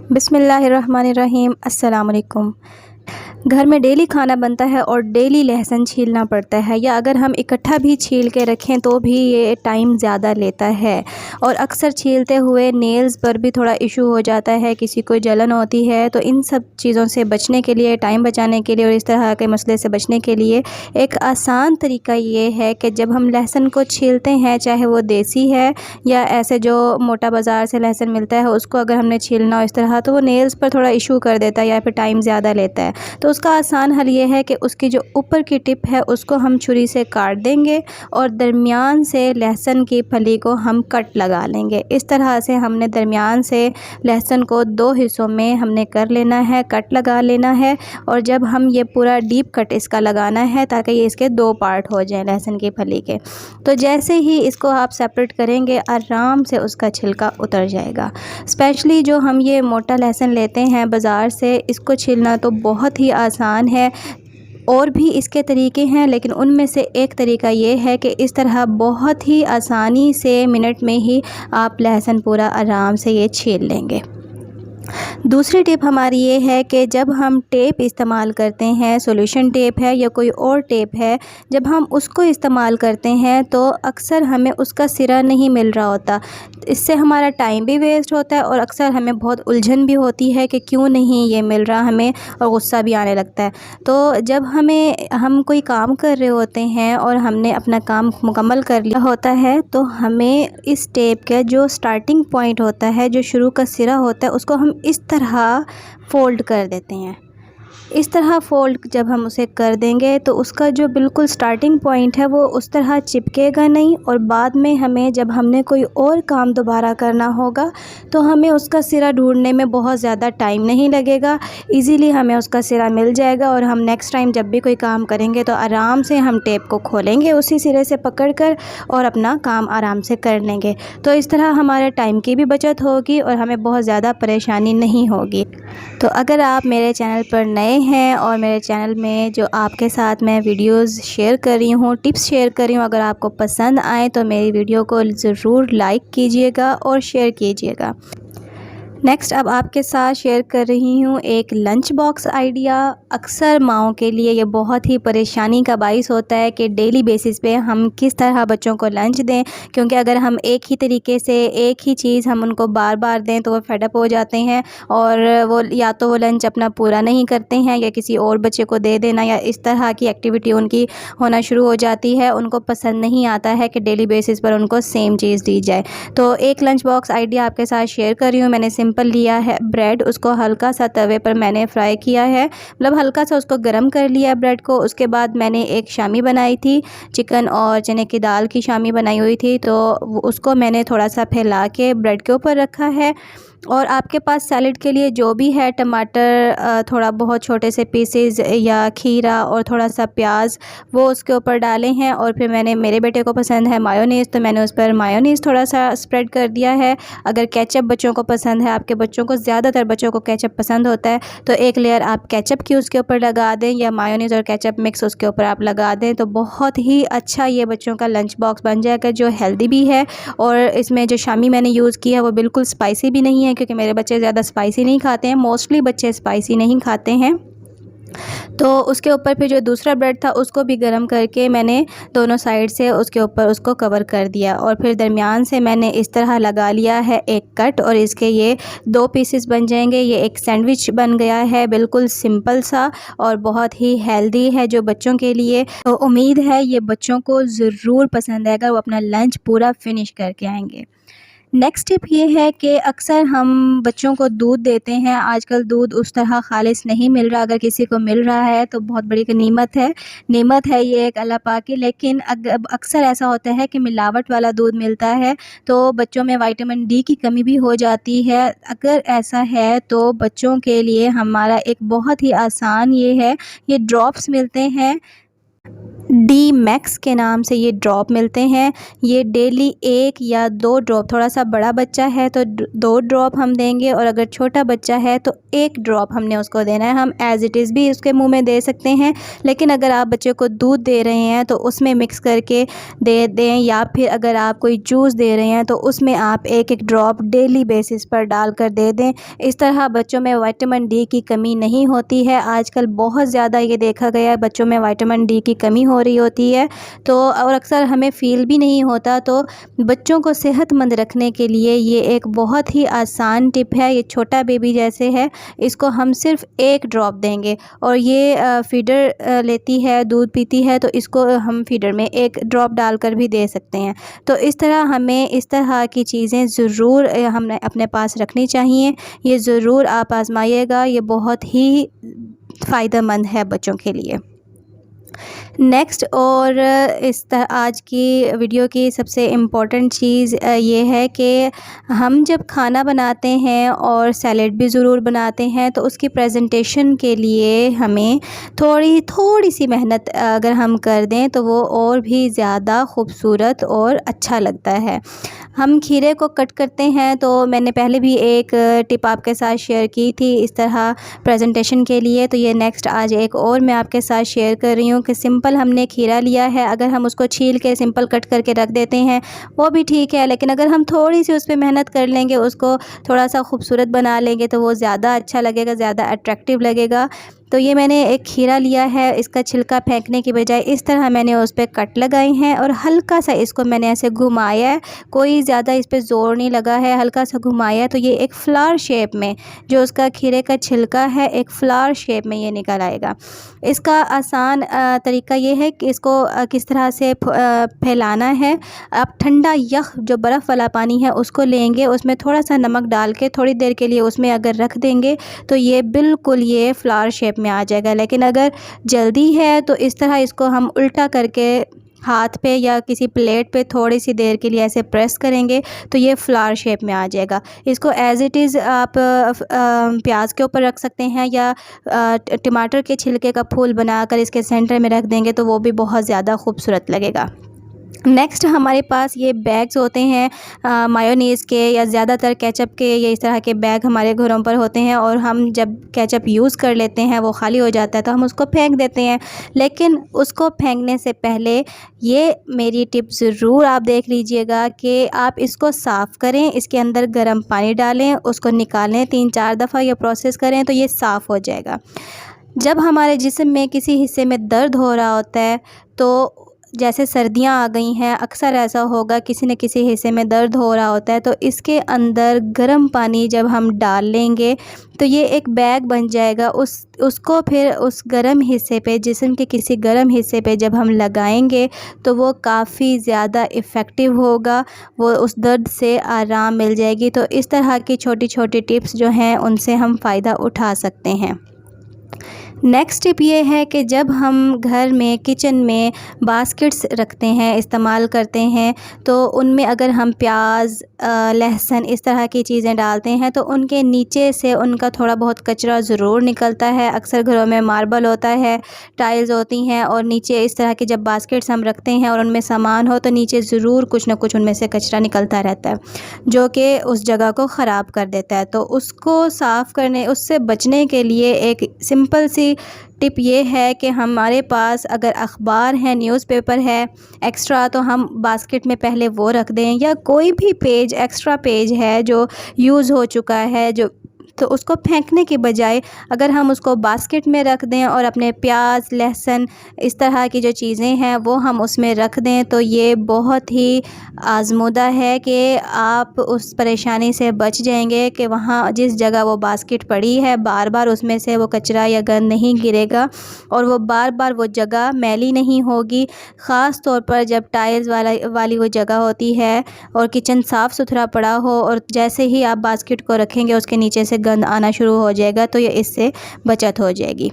बिस्मिल्लाहिर्रहमानिर्रहीम। अस्सलाम वालेकुम। घर में डेली खाना बनता है और डेली लहसुन छीलना पड़ता है, या अगर हम इकट्ठा भी छील के रखें तो भी ये टाइम ज़्यादा लेता है और अक्सर छीलते हुए नेल्स पर भी थोड़ा इशू हो जाता है, किसी को जलन होती है। तो इन सब चीज़ों से बचने के लिए, टाइम बचाने के लिए और इस तरह के मसले से बचने के लिए एक आसान तरीका ये है कि जब हम लहसुन को छीलते हैं, चाहे वो देसी है या ऐसे जो मोटा बाज़ार से लहसुन मिलता है, उसको अगर हमने छीलना हो इस तरह, तो वो नेल्स पर थोड़ा इशू कर देता है या फिर टाइम ज़्यादा लेता है। तो उसका आसान हल ये है कि उसकी जो ऊपर की टिप है उसको हम छुरी से काट देंगे और दरमियान से लहसुन की फली को हम कट लगा लेंगे। इस तरह से हमने दरमियान से लहसुन को 2 हिस्सों में हमने कर लेना है, कट लगा लेना है। और जब हम ये पूरा डीप कट इसका लगाना है ताकि ये इसके 2 पार्ट हो जाएं लहसुन की फली के। तो जैसे ही इसको आप सेपरेट करेंगे, आराम से उसका छिलका उतर जाएगा। स्पेशली जो हम ये मोटा लहसुन लेते हैं बाज़ार से, इसको छीलना तो बहुत ही आसान है। और भी इसके तरीके हैं, लेकिन उनमें से एक तरीका ये है कि इस तरह बहुत ही आसानी से मिनट में ही आप लहसुन पूरा आराम से ये छील लेंगे। दूसरी टिप हमारी ये है कि जब हम टेप इस्तेमाल करते हैं, सॉल्यूशन टेप है या कोई और टेप है, जब हम उसको इस्तेमाल करते हैं तो अक्सर हमें उसका सिरा नहीं मिल रहा होता। इससे हमारा टाइम भी वेस्ट होता है और अक्सर हमें बहुत उलझन भी होती है कि क्यों नहीं ये मिल रहा हमें, और गुस्सा भी आने लगता है। तो जब हम कोई काम कर रहे होते हैं और हमने अपना काम मुकम्मल कर लिया होता है, तो हमें इस टेप का जो स्टार्टिंग पॉइंट होता है, जो शुरू का सिरा होता है, उसको हम इस तरह फ़ोल्ड कर देते हैं। इस तरह फ़ोल्ड जब हम उसे कर देंगे तो उसका जो बिल्कुल स्टार्टिंग पॉइंट है वो उस तरह चिपकेगा नहीं, और बाद में हमें जब हमने कोई और काम दोबारा करना होगा तो हमें उसका सिरा ढूंढने में बहुत ज़्यादा टाइम नहीं लगेगा। इजीली हमें उसका सिरा मिल जाएगा और हम नेक्स्ट टाइम जब भी कोई काम करेंगे तो आराम से हम टेप को खोलेंगे उसी सिरे से पकड़ कर और अपना काम आराम से कर लेंगे। तो इस तरह हमारे टाइम की भी बचत होगी और हमें बहुत ज़्यादा परेशानी नहीं होगी। तो अगर आप मेरे चैनल पर नए हैं और मेरे चैनल में जो आपके साथ मैं वीडियोस शेयर कर रही हूँ, टिप्स शेयर कर रही हूँ, अगर आपको पसंद आए तो मेरी वीडियो को ज़रूर लाइक कीजिएगा और शेयर कीजिएगा। नेक्स्ट अब आपके साथ शेयर कर रही हूँ एक लंच बॉक्स आइडिया। अक्सर माओं के लिए ये बहुत ही परेशानी का बाइस होता है कि डेली बेसिस पे हम किस तरह बच्चों को लंच दें, क्योंकि अगर हम एक ही तरीके से एक ही चीज़ हम उनको बार बार दें तो वो फेडअप हो जाते हैं और वो या तो वो लंच अपना पूरा नहीं करते हैं या किसी और बच्चे को दे देना या इस तरह की एक्टिविटी उनकी होना शुरू हो जाती है। उनको पसंद नहीं आता है कि डेली बेसिस पर उनको सेम चीज़ दी जाए। तो एक लंच बॉक्स आइडिया आपके साथ शेयर कर रही हूँ। मैंने सिंपल लिया है ब्रेड, उसको हल्का सा तवे पर मैंने फ्राई किया है, मतलब हल्का सा उसको गर्म कर लिया ब्रेड को। उसके बाद मैंने एक शामी बनाई थी, चिकन और चने की दाल की शामी बनाई हुई थी, तो उसको मैंने थोड़ा सा फैला के ब्रेड के ऊपर रखा है। और आपके पास सैलेड के लिए जो भी है, टमाटर थोड़ा बहुत छोटे से पीसेस या खीरा और थोड़ा सा प्याज, वो उसके ऊपर डाले हैं। और फिर मैंने, मेरे बेटे को पसंद है मायोनीज़, तो मैंने उस पर मायोनीज़ थोड़ा सा स्प्रेड कर दिया है। अगर केचप बच्चों को पसंद है, आपके बच्चों को, ज़्यादातर बच्चों को केचप पसंद होता है, तो एक लेयर आप केचप की उसके ऊपर लगा दें या मायोनीज़ और केचप मिक्स उसके ऊपर आप लगा दें, तो बहुत ही अच्छा ये बच्चों का लंच बॉक्स बन जाएगा, जो हेल्दी भी है। और इसमें जो शामी मैंने यूज़ किया है वो बिल्कुल स्पाइसी भी नहीं है, क्योंकि मेरे बच्चे ज़्यादा स्पाइसी नहीं खाते हैं, मोस्टली बच्चे स्पाइसी नहीं खाते हैं। तो उसके ऊपर फिर जो दूसरा ब्रेड था उसको भी गर्म करके मैंने दोनों साइड से उसके ऊपर उसको कवर कर दिया और फिर दरमियान से मैंने इस तरह लगा लिया है एक कट, और इसके ये 2 पीसेस बन जाएंगे। ये एक सैंडविच बन गया है, बिल्कुल सिंपल सा और बहुत ही हेल्दी है जो बच्चों के लिए। तो उम्मीद है ये बच्चों को ज़रूर पसंद आएगा, वो अपना लंच पूरा फिनिश करके आएंगे। नेक्स्ट टिप ये है कि अक्सर हम बच्चों को दूध देते हैं, आजकल दूध उस तरह खालिस नहीं मिल रहा। अगर किसी को मिल रहा है तो बहुत बड़ी नेमत है ये एक अल्लाह पाक की। लेकिन अक्सर ऐसा होता है कि मिलावट वाला दूध मिलता है, तो बच्चों में विटामिन डी की कमी भी हो जाती है। अगर ऐसा है तो बच्चों के लिए हमारा एक बहुत ही आसान ये है, ये ड्रॉप्स मिलते हैं। डी मैक्स के नाम से ये ड्रॉप मिलते हैं। ये डेली 1 या 2 ड्रॉप, थोड़ा सा बड़ा बच्चा है तो 2 ड्रॉप हम देंगे, और अगर छोटा बच्चा है तो 1 ड्रॉप हमने उसको देना है। हम एज़ इट इज़ भी उसके मुंह में दे सकते हैं, लेकिन अगर आप बच्चे को दूध दे रहे हैं तो उसमें मिक्स करके दे दें, या फिर अगर आप कोई जूस दे रहे हैं तो उसमें आप 1-1 ड्रॉप डेली बेसिस पर डालकर दे दें। इस तरह बच्चों में विटामिन डी की कमी नहीं होती है। आजकल बहुत ज़्यादा ये देखा गया है बच्चों में विटामिन डी की कमी हो रही होती है, तो और अक्सर हमें फ़ील भी नहीं होता। तो बच्चों को सेहतमंद रखने के लिए ये एक बहुत ही आसान टिप है। ये छोटा बेबी जैसे है, इसको हम सिर्फ 1 ड्रॉप देंगे, और ये फीडर लेती है, दूध पीती है, तो इसको हम फीडर में 1 ड्रॉप डालकर भी दे सकते हैं। तो इस तरह हमें इस तरह की चीज़ें ज़रूर हमने अपने पास रखनी चाहिए। ये ज़रूर आप आज़माइएगा, ये बहुत ही फ़ायदेमंद है बच्चों के लिए। नेक्स्ट, और आज की वीडियो की सबसे इम्पॉर्टेंट चीज़ ये है कि हम जब खाना बनाते हैं और सैलेड भी ज़रूर बनाते हैं, तो उसकी प्रेजेंटेशन के लिए हमें थोड़ी सी मेहनत अगर हम कर दें तो वो और भी ज़्यादा खूबसूरत और अच्छा लगता है। हम खीरे को कट करते हैं, तो मैंने पहले भी एक टिप आपके साथ शेयर की थी इस तरह प्रेजेंटेशन के लिए, तो ये नेक्स्ट आज एक और मैं आपके साथ शेयर कर रही हूँ कि सिंपल हमने खीरा लिया है, अगर हम उसको छील के सिंपल कट करके रख देते हैं वो भी ठीक है, लेकिन अगर हम थोड़ी सी उस पर मेहनत कर लेंगे, उसको थोड़ा सा खूबसूरत बना लेंगे, तो वो ज़्यादा अच्छा लगेगा, ज़्यादा अट्रैक्टिव लगेगा। तो ये मैंने एक खीरा लिया है, इसका छिलका फेंकने की बजाय इस तरह मैंने उस पर कट लगाए हैं, और हल्का सा इसको मैंने ऐसे घुमाया है, कोई ज़्यादा इस पर ज़ोर नहीं लगा है, हल्का सा घुमाया है, तो ये एक फ्लावर शेप में, जो उसका खीरे का छिलका है, एक फ्लावर शेप में ये निकल आएगा। इसका आसान तरीका ये है कि इसको किस तरह से फैलाना है। आप ठंडा यख जो बर्फ़ वाला पानी है उसको लेंगे, उसमें थोड़ा सा नमक डाल के थोड़ी देर के लिए उसमें अगर रख देंगे तो ये बिल्कुल ये फ्लावर शेप में आ जाएगा। लेकिन अगर जल्दी है तो इस तरह इसको हम उल्टा करके हाथ पे या किसी प्लेट पे थोड़ी सी देर के लिए ऐसे प्रेस करेंगे तो ये फ्लावर शेप में आ जाएगा। इसको एज़ इट इज़ आप प्याज के ऊपर रख सकते हैं, या टमाटर के छिलके का फूल बनाकर इसके सेंटर में रख देंगे तो वो भी बहुत ज़्यादा खूबसूरत लगेगा। नेक्स्ट, हमारे पास ये बैग्स होते हैं मायोनीज़ के या ज़्यादातर केचप के, ये इस तरह के बैग हमारे घरों पर होते हैं, और हम जब केचप यूज़ कर लेते हैं वो खाली हो जाता है तो हम उसको फेंक देते हैं। लेकिन उसको फेंकने से पहले ये मेरी टिप ज़रूर आप देख लीजिएगा कि आप इसको साफ़ करें, इसके अंदर गर्म पानी डालें, उसको निकालें, 3-4 दफ़ा ये प्रोसेस करें तो ये साफ़ हो जाएगा। जब हमारे जिस्म में किसी हिस्से में दर्द हो रहा होता है, तो जैसे सर्दियाँ आ गई हैं, अक्सर ऐसा होगा किसी न किसी हिस्से में दर्द हो रहा होता है, तो इसके अंदर गर्म पानी जब हम डाल लेंगे तो ये एक बैग बन जाएगा। उसको फिर उस गर्म हिस्से पे, जिस्म के किसी गर्म हिस्से पे जब हम लगाएंगे तो वो काफ़ी ज़्यादा इफ़ेक्टिव होगा, वो उस दर्द से आराम मिल जाएगी। तो इस तरह की छोटी छोटी टिप्स जो हैं उनसे हम फ़ायदा उठा सकते हैं। नेक्स्ट टिप ये है कि जब हम घर में किचन में बास्केट्स रखते हैं, इस्तेमाल करते हैं, तो उनमें अगर हम प्याज, लहसुन इस तरह की चीज़ें डालते हैं तो उनके नीचे से उनका थोड़ा बहुत कचरा ज़रूर निकलता है। अक्सर घरों में मार्बल होता है, टाइल्स होती हैं, और नीचे इस तरह के जब बास्केट्स हम रखते हैं और उनमें सामान हो तो नीचे ज़रूर कुछ ना कुछ उनमें से कचरा निकलता रहता है, जो कि उस जगह को ख़राब कर देता है। तो उसको साफ़ करने, उससे बचने के लिए एक सिंपल सी टिप ये है कि हमारे पास अगर अखबार है, न्यूज़पेपर है एक्स्ट्रा, तो हम बास्केट में पहले वो रख दें, या कोई भी पेज, एक्स्ट्रा पेज है जो यूज़ हो चुका है, तो उसको फेंकने के बजाय अगर हम उसको बास्केट में रख दें और अपने प्याज, लहसुन इस तरह की जो चीज़ें हैं वो हम उसमें रख दें, तो ये बहुत ही आज़मूदा है कि आप उस परेशानी से बच जाएंगे कि वहाँ जिस जगह वो बास्केट पड़ी है बार बार उसमें से वो कचरा या गंद नहीं गिरेगा, और वो बार बार वो जगह मैली नहीं होगी। ख़ास तौर पर जब टाइल्स वाली वो जगह होती है और किचन साफ़ सुथरा पड़ा हो, और जैसे ही आप बास्केट को रखेंगे उसके नीचे से गंद आना शुरू हो जाएगा, तो ये इससे बचत हो जाएगी।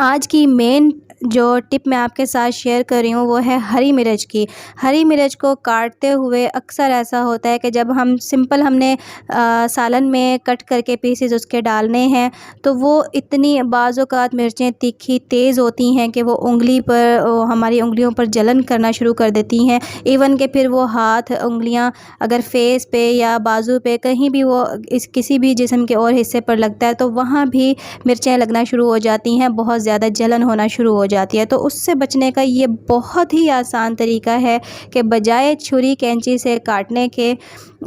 आज की मेन जो टिप मैं आपके साथ शेयर कर रही हूँ वो है हरी मिर्च की। हरी मिर्च को काटते हुए अक्सर ऐसा होता है कि जब हम सिंपल हमने सालन में कट करके पीसेस उसके डालने हैं तो वो इतनी बाज़ औक़ात मिर्चें तीखी तेज़ होती हैं कि वो उंगली पर हमारी उंगलियों पर जलन करना शुरू कर देती हैं। इवन कि फिर वो हाथ उंगलियां अगर फेस पे या बाजू पे कहीं भी वो इस किसी भी जिस्म के और हिस्से पर लगता है तो वहाँ भी मिर्चें लगना शुरू हो जाती हैं, बहुत ज़्यादा जलन होना शुरू हो जाती है। तो उससे बचने का ये बहुत ही आसान तरीका है कि बजाय छुरी कैंची से काटने के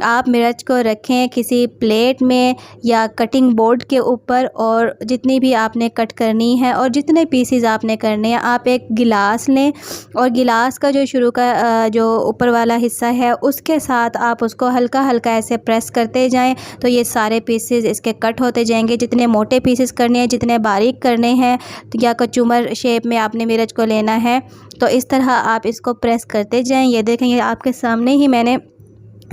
आप मिर्च को रखें किसी प्लेट में या कटिंग बोर्ड के ऊपर, और जितनी भी आपने कट करनी है और जितने पीसेस आपने करने हैं आप एक गिलास लें और गिलास का जो शुरू का जो ऊपर वाला हिस्सा है उसके साथ आप उसको हल्का हल्का ऐसे प्रेस करते जाएं तो ये सारे पीसेस इसके कट होते जाएंगे। जितने मोटे पीसेस करने हैं, जितने बारीक करने हैं या कचूमर शेप में आपने मिर्च को लेना है तो इस तरह आप इसको प्रेस करते जाएं। ये देखें, ये आपके सामने ही मैंने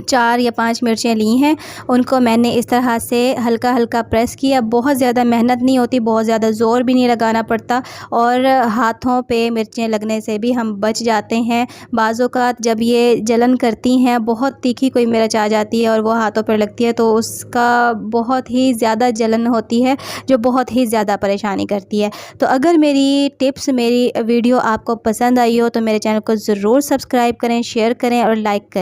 4 या 5 मिर्चें ली हैं, उनको मैंने इस तरह से हल्का हल्का प्रेस किया। बहुत ज़्यादा मेहनत नहीं होती, बहुत ज़्यादा ज़ोर भी नहीं लगाना पड़ता और हाथों पे मिर्चें लगने से भी हम बच जाते हैं। बाज़ औक़ात जब ये जलन करती हैं, बहुत तीखी कोई मिर्च आ जाती है और वो हाथों पर लगती है तो उसका बहुत ही ज़्यादा जलन होती है जो बहुत ही ज़्यादा परेशानी करती है। तो अगर मेरी टिप्स, मेरी वीडियो आपको पसंद आई हो तो मेरे चैनल को ज़रूर सब्सक्राइब करें, शेयर करें और लाइक करें।